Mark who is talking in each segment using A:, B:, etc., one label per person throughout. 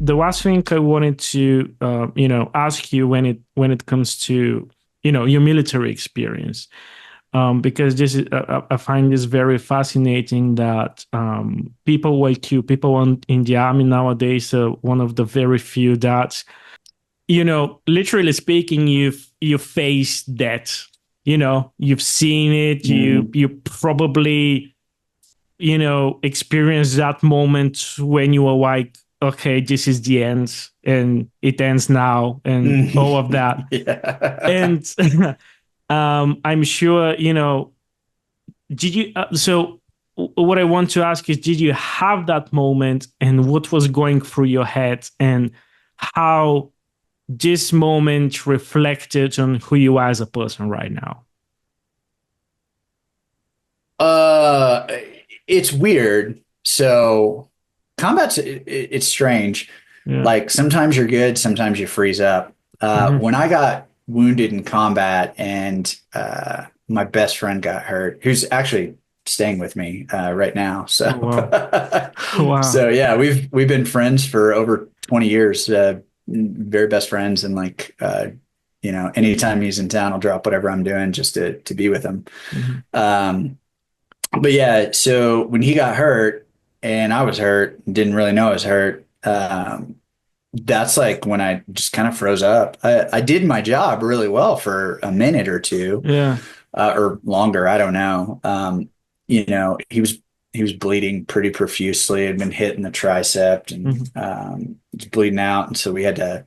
A: the last thing I wanted to, ask you when it comes to, your military experience, because this is, I find this very fascinating that people like you, people in the army nowadays, are one of the very few that, literally speaking, you face death. You've seen it.
B: Mhm.
A: You probably experience that moment when you were like, okay, this is the end and it ends now and all of that.
B: Yeah.
A: And I'm sure, did you, so what I want to ask is, did you have that moment and what was going through your head and how this moment reflected on who you are as a person right now?
B: Uh, it's weird. So combat's it's strange.
A: Yeah.
B: Like sometimes you're good, sometimes you freeze up.
A: Hmm.
B: When I got wounded in combat and my best friend got hurt, who's actually staying with me right now. So
A: Oh, wow. Wow.
B: so yeah, we've been friends for over 20 years, very best friends, and like anytime he's in town, I'll drop whatever I'm doing just to be with him.
A: Hmm.
B: Um, but yeah, so when he got hurt and I was hurt, didn't really know I was hurt. That's like when I just kind of froze up. I did my job really well for a minute or two,
A: Yeah.
B: or longer. I don't know. He was bleeding pretty profusely. Had been hit in the tricep and
A: Hmm.
B: was bleeding out, and so we had to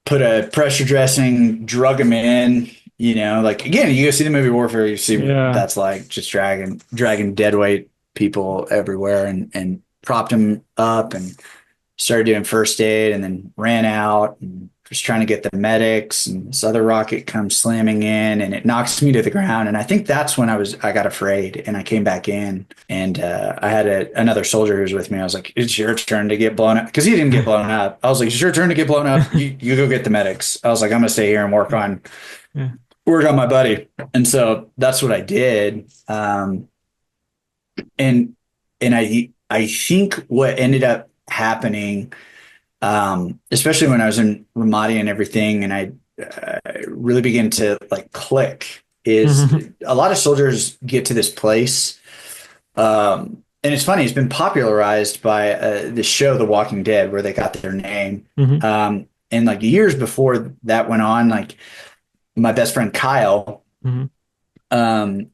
B: put a pressure dressing, drug him in. Like again, you go see the movie Warfare, you see what
A: Yeah.
B: that's like, just dragging dead weight people everywhere, and propped him up and started doing first aid, and then ran out and was trying to get the medics, and this other rocket comes slamming in and it knocks me to the ground. And I think that's when I got afraid and I came back in, and I had another soldier who was with me. I was like, it's your turn to get blown up, because he didn't get blown up. I was like, it's your turn to get blown up. You go get the medics. I was like, I'm gonna stay here and
A: Yeah.
B: work on my buddy. And so that's what I did. And I think what ended up happening, especially when I was in Ramadi and everything, and I really began to like click, is
A: Hmm.
B: a lot of soldiers get to this place. And it's funny, it's been popularized by the show The Walking Dead, where they got their name.
A: Hmm.
B: And like years before that went on, like my best friend Kyle,
A: Hmm.
B: um,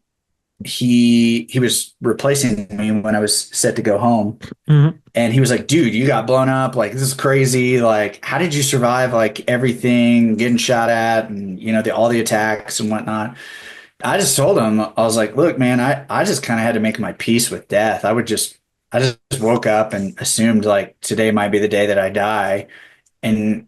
B: he was replacing me when I was set to go home.
A: Hmm.
B: And he was like, dude, you got blown up. Like, this is crazy. Like, how did you survive like everything, getting shot at, and all the attacks and whatnot? I just told him, I was like, look, man, I just kind of had to make my peace with death. I just woke up and assumed like today might be the day that I die. And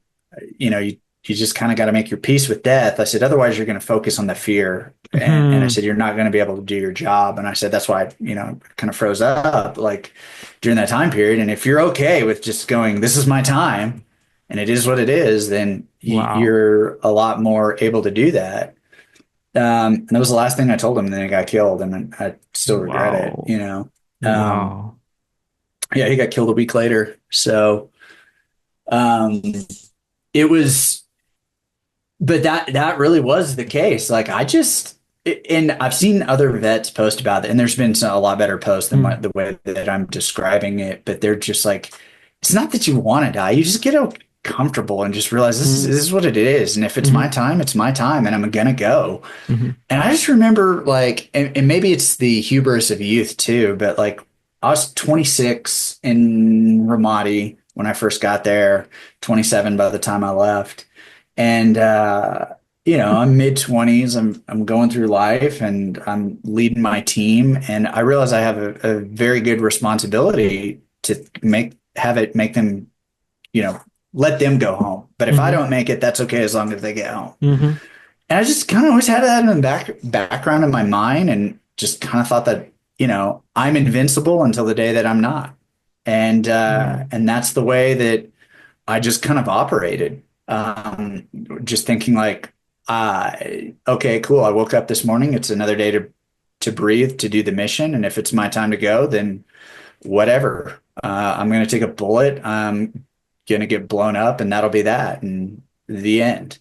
B: you just kind of got to make your peace with death. I said, otherwise you're going to focus on the fear. And I
A: Hmm.
B: said, you're not going to be able to do your job. And I said, that's why, kind of froze up like during that time period. And if you're okay with just going, this is my time and it is what it is, then
A: Wow.
B: you're a lot more able to do that. And that was the last thing I told him. And then he got killed, and I still regret it.
A: Wow.
B: Um,
A: Wow.
B: yeah, he got killed a week later. So, um, it was, but that really was the case. Like and I've seen other vets post about it, and there's been a lot better posts than
A: Mm.
B: the way that I'm describing it. But they're just like, it's not that you want to die; you just get comfortable and just realize
A: Mm.
B: this is what it is. And if it's my
A: Hmm.
B: time, it's my time, and I'm gonna go.
A: Hmm.
B: And I just remember like, and maybe it's the hubris of youth too, but like I was 26 in Ramadi when I first got there, 27 by the time I left. And I'm mid 20s. I'm going through life and I'm leading my team. And I realize I have a very good responsibility to make them, you know, let them go home. But if I
A: Hmm.
B: don't make it, that's okay as long as they get home.
A: Hmm.
B: And I just kind of always had that in the background of my mind, and just kind of thought that, I'm invincible until the day that I'm not. And that's the way that I just kind of operated. Just thinking like, okay, cool. I woke up this morning. It's another day to breathe, to do the mission. And if it's my time to go, then whatever. I'm going to take a bullet. gonna get blown up, and that'll be that, and the end.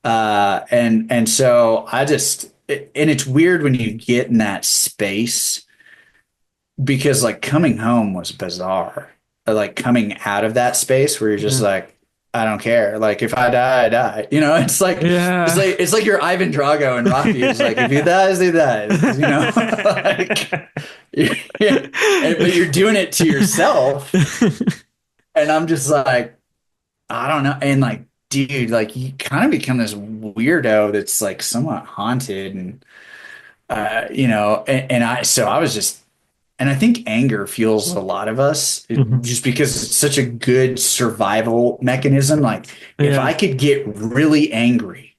B: And so I just, and it's weird when you get in that space because like coming home was bizarre. Like coming out of that space where you're just
A: Yeah.
B: like, I don't care. Like if I die, I die. You know,
A: Yeah.
B: it's like you're Ivan Drago and Rocky is like, if he dies, he dies. You know, like yeah. But you're doing it to yourself, and I'm just like, I don't know. And like, dude, like you kind of become this weirdo that's like somewhat haunted, and you know, and I was just, and I think anger fuels a lot of us
A: Mhm.
B: just because it's such a good survival mechanism. Like if
A: Yeah.
B: I could get really angry,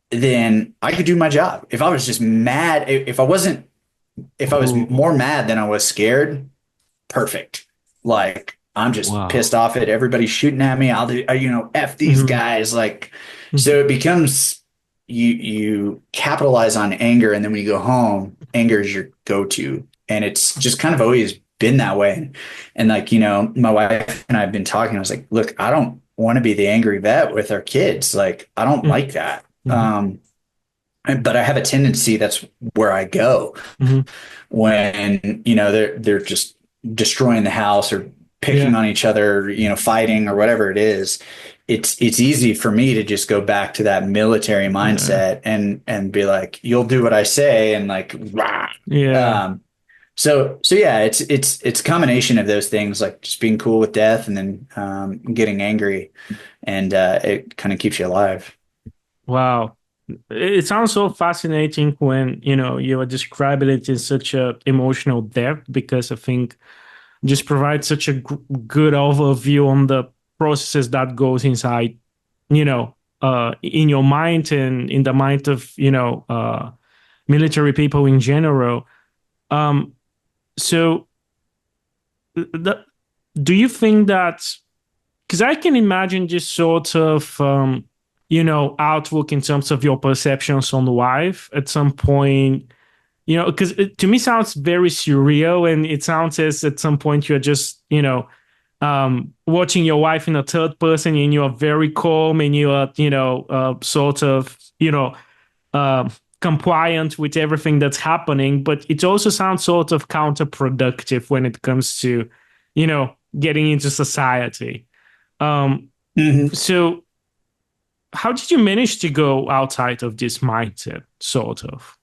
B: then I could do my job. If I was just mad, if I was
A: Oh,
B: more mad than I was scared, perfect. Like I'm just pissed
A: wow.
B: off at everybody shooting at me. I'll do, you know, F these
A: Mhm.
B: guys. Like,
A: Mhm.
B: so it becomes you capitalize on anger, and then when you go home, anger is your go-to, and it's just kind of always been that way. And like, you know, my wife and I have been talking. I was like, look, I don't want to be the angry vet with our kids. Like, I don't
A: Mhm.
B: like that.
A: Mhm.
B: But I have a tendency that's where I go
A: Mhm.
B: when you know they're just destroying the house or picking
A: Yeah.
B: on each other, you know, fighting or whatever it is. It's easy for me to just go back to that military
A: Yeah.
B: mindset and be like, you'll do what I say, and like rah.
A: Yeah.
B: Um, so yeah, it's a combination of those things, like just being cool with death and then getting angry, and it kind of keeps you alive.
A: Wow. It sounds so fascinating when, you are describing it in such a emotional depth because I think just provides such a good overview on the processes that goes inside, in your mind and in the mind of, military people in general. Um, so the, do you think that, because I can imagine just sort of, outlook in terms of your perceptions on life at some point, because to me sounds very surreal, and it sounds as at some point you're just, watching your wife in a third person and you are very calm and you are, sort of, uh, compliant with everything that's happening. But it also sounds sort of counterproductive when it comes to, getting into society. Um,
B: Mhm.
A: so how did you manage to go outside of this mindset, sort of?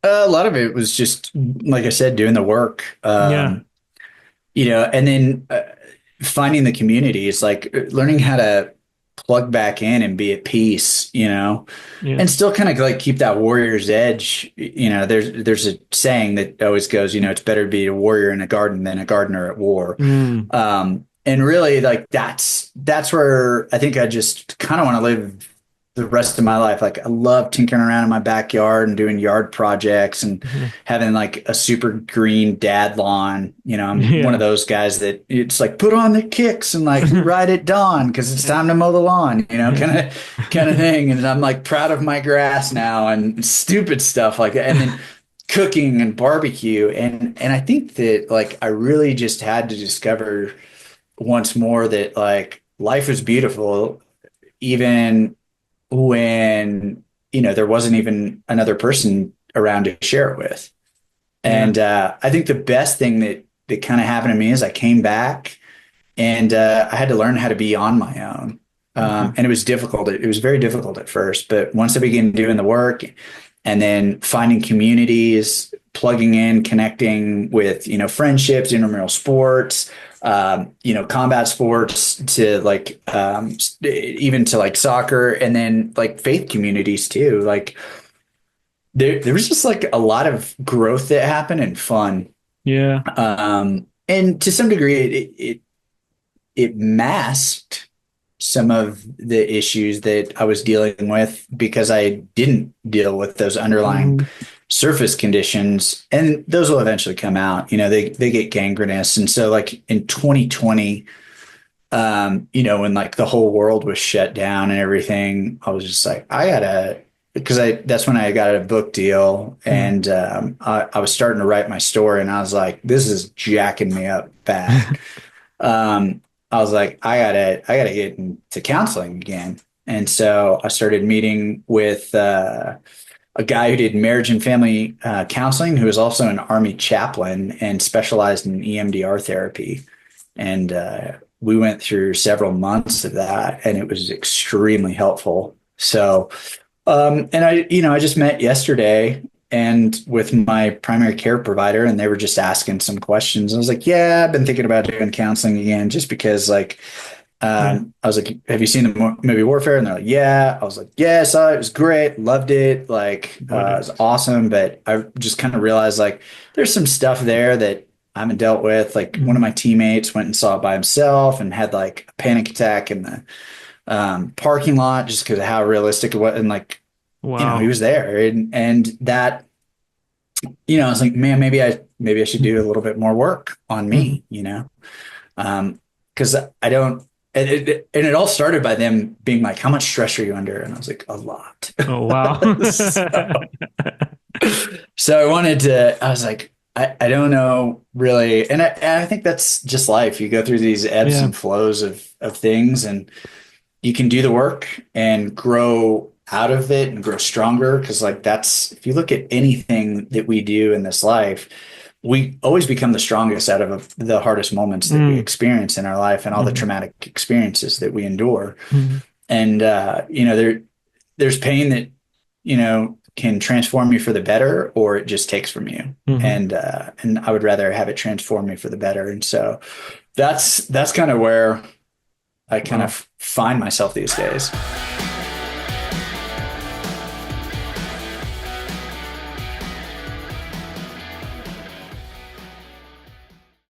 B: A lot of it was just, like I said, doing the work.
A: Yeah,
B: You know, and then finding the community is like learning how to plug back in and be at peace, you know,
A: yeah.
B: and still kind of like keep that warrior's edge. You know, there's a saying that always goes, you know, it's better to be a warrior in a garden than a gardener at war.
A: Mm,
B: And really, like that's where I think I just kind of want to live the rest of my life. Like I love tinkering around in my backyard and doing yard projects and
A: yeah,
B: having like a super green dad lawn. You know, I'm one of
A: yeah.
B: those guys that it's like put on the kicks and like we ride at dawn because it's
A: Yeah.
B: time to mow the lawn, you know,
A: Yeah.
B: kind of thing. And I'm like proud of my grass now and stupid stuff like that. And then cooking and barbecue. And I think that like I really just had to discover once more that like life is beautiful even when you know there wasn't even another person around to share it with.
A: Yeah.
B: And I think the best thing that kind of happened to me is I came back and I had to learn how to be on my own.
A: Yeah.
B: And it was difficult. It was very difficult at first, but once I began doing the work and then finding communities, plugging in, connecting with, you know, friendships, intramural sports, you know, combat sports to like, even to like soccer and then like faith communities too. Like there was just like a lot of growth that happened and fun.
A: Yeah.
B: And to some degree, it masked some of the issues that I was dealing with because I didn't deal with those underlying
A: Mhm.
B: surface conditions, and those will eventually come out. You know, they get gangrenous, and so like in 2020, you know, when like the whole world was shut down and everything, I was just like, I gotta. Because I that's when I got a book deal
A: Mhm.
B: and I was starting to write my story and I was like, this is jacking me up bad. I was like, I gotta get into counseling again. And so I started meeting with a guy who did marriage and family counseling, who was also an Army chaplain and specialized in EMDR therapy. And we went through several months of that, and it was extremely helpful. So, and I just met yesterday and with my primary care provider, and they were just asking some questions. I was like, yeah, I've been thinking about doing counseling again, just because like
A: Yeah.
B: I was like, have you seen the movie Warfare? And they're like, yeah. I was like, yeah, I saw it. It was great. Loved it. Like,
A: Got
B: it
A: it.
B: was awesome. But I just kind of realized like there's some stuff there that I haven't dealt with. Like one of
A: Mhm.
B: my teammates went and saw it by himself and had like a panic attack in the parking lot just because of how realistic it was. And like, he
A: Wow.
B: was there. And that, I was like, man, maybe I should do a little bit more work on
A: Mhm.
B: me. Because I don't, and it all started by them being like, "How much stress are you under?" And I was like, "A lot."
A: Oh, wow.
B: so, so I was like, I don't know really, and I think that's just life. You go through these ebbs
A: Yeah.
B: and flows of things, and you can do the work and grow out of it and grow stronger. Because like that's if you look at anything that we do in this life, we always become the strongest out of the hardest moments that we
A: Mm.
B: experience in our life and all the
A: Mhm.
B: traumatic experiences that we endure.
A: Mhm.
B: And there's pain that can transform you for the better, or it just takes from you.
A: Mhm.
B: And I would rather have it transform me for the better. And so that's kind of where I kind
A: Wow.
B: of find myself these days.